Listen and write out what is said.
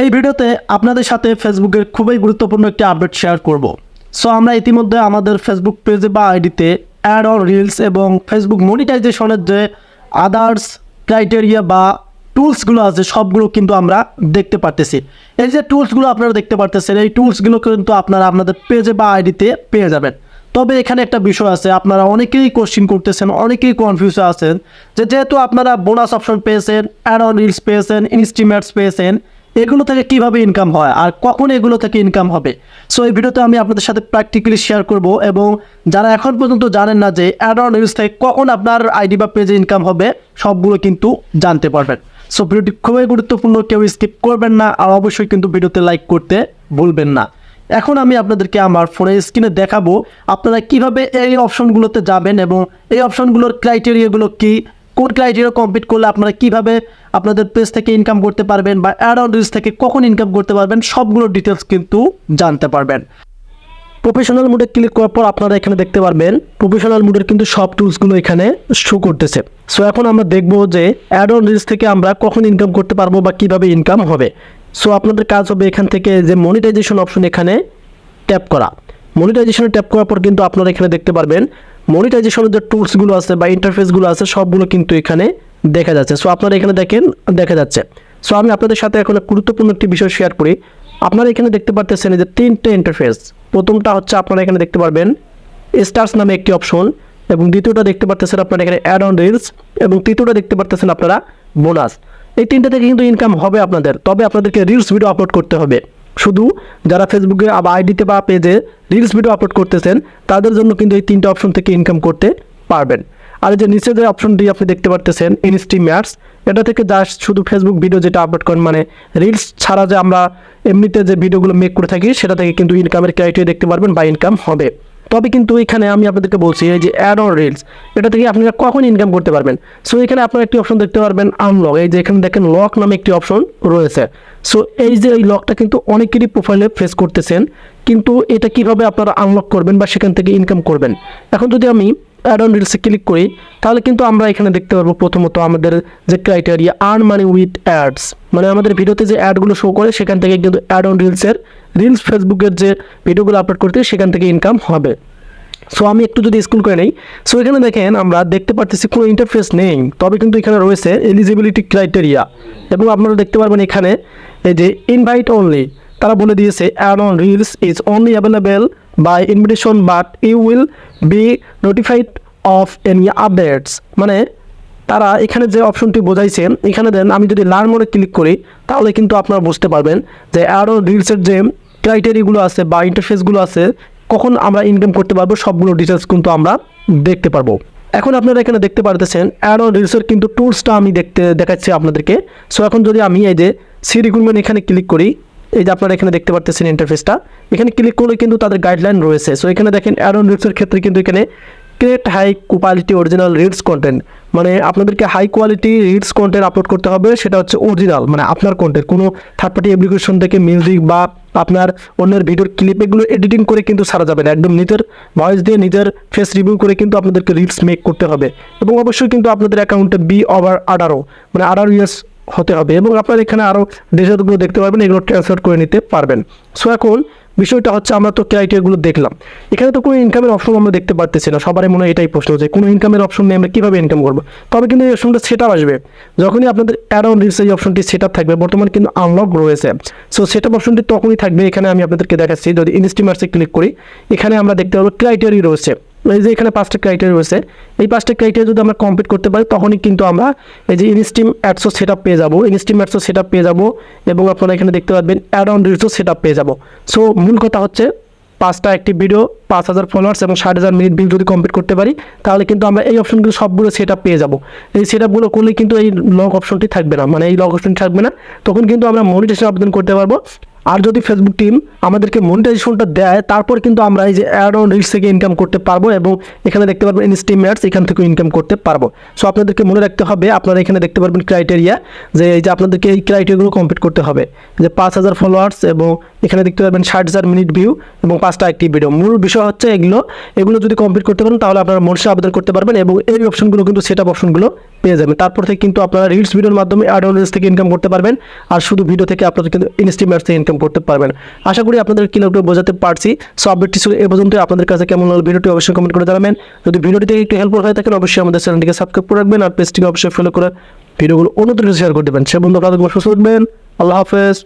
এই ভিডিওতে আপনাদের সাথে ফেসবুকের খুবই গুরুত্বপূর্ণ একটি আপডেট শেয়ার করব। সো আমরা ইতিমধ্যে আমাদের ফেসবুক পেজে বা আইডিতে অ্যাড অন রিলস এবং ফেসবুক মনিটাইজেশনের যে আদার্স ক্রাইটেরিয়া বা টুলসগুলো আছে সবগুলো কিন্তু আমরা দেখতে পারতেছি। এই যে টুলসগুলো আপনারা দেখতে পারতেছেন, এই টুলসগুলো কিন্তু আপনারা আপনাদের পেজে বা আইডিতে পেয়ে যাবেন। তবে এখানে একটা বিষয় আছে, আপনারা অনেকেই কোশ্চিন করতেছেন, অনেকেই কনফিউজ আছেন যে যেহেতু আপনারা বোনাস অপশন পেয়েছেন, অ্যাড অন রিলস পেয়েছেন, ইনস্টিমেটস পেয়েছেন, এগুলো থেকে কিভাবে ইনকাম হয় আর কখন এগুলো থেকে ইনকাম হবে। সো এই ভিডিওতে আমি আপনাদের সাথে প্র্যাকটিক্যালি শেয়ার করব, এবং যারা এখন পর্যন্ত জানেন না যে অ্যাড অন রিলস থেকে কখন আপনার আইডি বা পেজে ইনকাম হবে, সবগুলো কিন্তু জানতে পারবেন। সো ভিডিওটি খুবই গুরুত্বপূর্ণ, কেউ স্কিপ করবেন না, আর অবশ্যই কিন্তু ভিডিওতে লাইক করতে ভুলবেন না। এখন আমি আপনাদেরকে আমার ফোনের স্ক্রিনে দেখাবো আপনারা কিভাবে এই অপশনগুলোতে যাবেন এবং এই অপশনগুলোর ক্রাইটেরিয়াগুলো কি, কোন ক্রাইটেরিয়া কমপ্লিট করলে আপনারা কিভাবে আপনাদের পেজ থেকে ইনকাম করতে পারবেন বা অ্যাড অন রিলস থেকে কখন ইনকাম করতে পারবেন, সবগুলো ডিটেলস কিন্তু জানতে পারবেন। প্রফেশনাল মোডে ক্লিক করার পর আপনারা এখানে দেখতে পারবেন প্রফেশনাল মোডের কিন্তু সব টুলসগুলো এখানে শো করতেছে। সো এখন আমরা দেখব যে অ্যাড অন রিলস থেকে আমরা কখন ইনকাম করতে পারবো বা কিভাবে ইনকাম হবে। সো আপনাদের কাজ হবে এখান থেকে যে মনিটাইজেশন অপশন এখানে ট্যাপ করা। মনিটাইজেশনে ট্যাপ করার পর কিন্তু আপনারা এখানে দেখতে পারবেন মনিটাইজেশনের যে টুলসগুলো আছে বা ইন্টারফেসগুলো আছে সবগুলো কিন্তু এখানে দেখা যাচ্ছে। সো আপনারা এখানে দেখেন দেখা যাচ্ছে। সো আমি আপনাদের সাথে এখন গুরুত্বপূর্ণ একটি বিষয় শেয়ার করি। আপনারা এখানে দেখতে পারতেছেন যে তিনটে ইন্টারফেস। প্রথমটা হচ্ছে আপনারা এখানে দেখতে পারবেন স্টার্স নামে একটি অপশন, এবং দ্বিতীয়টা দেখতে পারতেছেন আপনারা এখানে অ্যাড অন রিলস, এবং তৃতীয়টা দেখতে পারতেছেন আপনারা বোনাস। এই তিনটে থেকে কিন্তু ইনকাম হবে আপনাদের, তবে আপনাদেরকে রিলস ভিডিও আপলোড করতে হবে। শুধু যারা ফেসবুকে বা আইডিতে বা পেজে রিলস ভিডিও আপলোড করতেছেন তাদের জন্য কিন্তু এই তিনটে অপশন থেকে ইনকাম করতে পারবেন। আর এই যে নিচে যে অপশনটি আপনি দেখতে পারতেছেন ইনস্টিমেটস, এটা থেকে জাস্ট শুধু ফেসবুক ভিডিও যেটা আপলোড করেন, মানে রিলস ছাড়া যে আমরা এমনিতে যে ভিডিওগুলো মেক করে থাকি সেটা থেকে কিন্তু ইনকামের ক্রাইটেরিয়া দেখতে পারবেন বা ইনকাম হবে। তবে কিন্তু এখানে আমি আপনাদেরকে বলছি এই যে অ্যাড অন রিলস, এটা থেকে আপনারা কখন ইনকাম করতে পারবেন। সো এখানে আপনারা একটি অপশন দেখতে পারবেন আনলক, এই যে এখানে দেখেন লক নামে একটি অপশন রয়েছে। সো এই যে এই লকটা কিন্তু অনেকেরই প্রোফাইলে ফেস করতেছেন, কিন্তু এটা কিভাবে আপনারা আনলক করবেন বা সেখান থেকে ইনকাম করবেন। এখন যদি আমি অ্যাড অন রিলসে ক্লিক করি তাহলে কিন্তু আমরা এখানে দেখতে পারবো প্রথমত আমাদের যে criteria earn money with ads, মানে আমাদের ভিডিওতে যে অ্যাডগুলো শো করে সেখান থেকে কিন্তু অ্যাড অন রিলসের রিলস ফেসবুকের যে ভিডিওগুলো আপলোড করতে সেখান থেকে ইনকাম হবে। সো আমি একটু যদি স্ক্রল করে নেই, সো এখানে দেখেন আমরা দেখতে পারতেছি কোনো ইন্টারফেস নেই, তবে কিন্তু এখানে রয়েছে এলিজিবিলিটি ক্রাইটেরিয়া, এবং আপনারা দেখতে পারবেন এখানে এই যে ইনভাইট অনলি, তারা বলে দিয়েছে add on reels is only available by invitation but you will be notified of any updates. মানে তারা এখানে যে অপশনটি বোঝাইছেন এখানে দেন, আমি যদি লার্ন মোডে ক্লিক করি তাহলে কিন্তু আপনারা বুঝতে পারবেন যে অ্যাড অন রিলসের যে ক্রাইটেরিয়াগুলো আছে বা ইন্টারফেসগুলো আছে কখন আমরা ইনকাম করতে পারবো সবগুলো ডিটেলস কিন্তু আমরা দেখতে পারবো। এখন আপনারা এখানে দেখতে পারতেছেন অ্যাড অন রিলসের কিন্তু টুলসটা আমি দেখাচ্ছি আপনাদেরকে। সো এখন যদি আমি এই যে সি রিক্রুটমেন্ট এখানে ক্লিক করি, এই যে আপনারা এখানে দেখতে পারতেছেন ইন্টারফেসটা, এখানে ক্লিক করলে কিন্তু তাদের গাইডলাইন রয়েছে। সো এখানে দেখেন অ্যাড অন রিলসের ক্ষেত্রে কিন্তু এখানে create high quality original reels content, মানে আপনাদেরকে high quality reels content upload করতে হবে, সেটা হচ্ছে অরিজিনাল, মানে আপনার কন্টেন্ট, কোনো থার্ড পার্টি অ্যাপ্লিকেশন থেকে মিউজিক বা আপনার অন্যের ভিডিওর ক্লিপ এগুলো এডিটিং করে কিন্তু ছাড়া যাবে না। একদম নিজের ভয়েস দিয়ে নিজের ফেস রিভিউ করে কিন্তু আপনাদেরকে রিলস মেক করতে হবে, এবং অবশ্যই কিন্তু আপনাদের অ্যাকাউন্টে বি ওভার 18 মানে 18 ইয়ার্স হতে হবে, এবং আপনারা এখানে আরও ডিটেলসগুলো দেখতে পারবেন, এগুলো ট্রান্সফার করে নিতে পারবেন। সো এখন বিষয়টা হচ্ছে আমরা তো ক্রাইটেরিয়াগুলো দেখলাম, এখানে তো কোনো ইনকামের অপশন আমরা দেখতে পারতেছি না। সবারই মনে হয় এটাই প্রশ্ন যে কোনো ইনকামের অপশন নেই, আমরা কীভাবে ইনকাম করবো। তবে কিন্তু এই অপশনটা সেট আপ আসবে যখনই আপনাদের অ্যাড অন রিলস এই অপশনটি সেট আপ থাকবে, বর্তমানে কিন্তু আনলক রয়েছে। সো সেট আপ অপশনটি তখনই থাকবে। এখানে আমি আপনাদেরকে দেখাচ্ছি, যদি ইনস্টিমেটসে ক্লিক করি এখানে আমরা দেখতে পাবো ক্রাইটেরিয়া রয়েছে, এই যে এখানে 5টা ক্রাইটেরিয়া রয়েছে। এই 5টা ক্রাইটেরিয়া যদি আমরা কমপ্লিট করতে পারি তখনই কিন্তু আমরা এই যে ইনস্টিম অ্যাডসও সেট আপ পেয়ে যাবো, ইনস্টিম অ্যাডসও সেট আপ পেয়ে যাবো, এবং আপনারা এখানে দেখতে পাবেন অ্যাড অন রিলসও সেট আপ পেয়ে যাবো। সো মূল কথা হচ্ছে 5টা অ্যাক্টিভ ভিডিও, 5000 ফলোয়ার্স এবং 60,000 মিনিট ভিউ যদি কমপ্লিট করতে পারি তাহলে কিন্তু আমরা এই অপশনগুলো সবগুলো সেট আপ পেয়ে যাবো। এই সেট আপগুলো করলে কিন্তু এই লগ অপশনটি থাকবে না, মানে এই লগ অপশনটি থাকবে না, তখন কিন্তু আমরা মনিটাইজেশন আবেদন করতে পারবো। আর যদি ফেসবুক টিম আমাদেরকে মনিটাইজেশনটা দেয় তারপর কিন্তু আমরা এই যে অ্যাড অন রিলস থেকে ইনকাম করতে পারবো, এবং এখানে দেখতে পারবেন ইনস্টিমেটস, এখান থেকে ইনকাম করতে পারবো। সো আপনাদেরকে মনে রাখতে হবে, আপনারা এখানে দেখতে পারবেন ক্রাইটেরিয়া, যে এই যে আপনাদেরকে এই ক্রাইটেরিয়াগুলো কমপ্লিট করতে হবে, যে 5000 ফলোয়ার্স এবং এখানে দেখতে পারবেন 60,000 মিনিট ভিউ এবং 5টা অ্যাক্টিভ ভিডিও। মূল বিষয় হচ্ছে এগুলো যদি কমপ্লিট করতে পারেন তাহলে আপনারা মনিটাইজেশন আবেদন করতে পারবেন এবং এই অপশনগুলো কিন্তু সেটআপ অপশনগুলো পেয়ে যাবেন। তারপর থেকে কিন্তু আপনারা রিলস ভিডিওর মাধ্যমে অ্যাড অন রিলস থেকে ইনকাম করতে পারবেন, আর শুধু ভিডিও থেকে আপনারা কিন্তু ইনস্টিমেটস থেকে ইনকাম করতে পারবেন। আশা করি আপনাদের ক্লিয়ার বোঝাতে পারছি। সো আপডেটটি ছিল এ পর্যন্ত। আপনাদের কাছে কেমন লাগলো ভিডিওটি অবশ্যই কমেন্ট করে জানাবেন। যদি ভিডিওটি থেকে একটু হেল্পফুল হয়ে থাকেন অবশ্যই আমাদের চ্যানেলটিকে সাবস্ক্রাইব করে রাখবেন আর পেজটিকে অবশ্যই ফলো করে ভিডিওগুলো অন্যদের কাছে শেয়ার করে দেবেন। সে বন্ধু আপনাদের সুস্থ থাকবেন। আল্লাহ হাফেজ।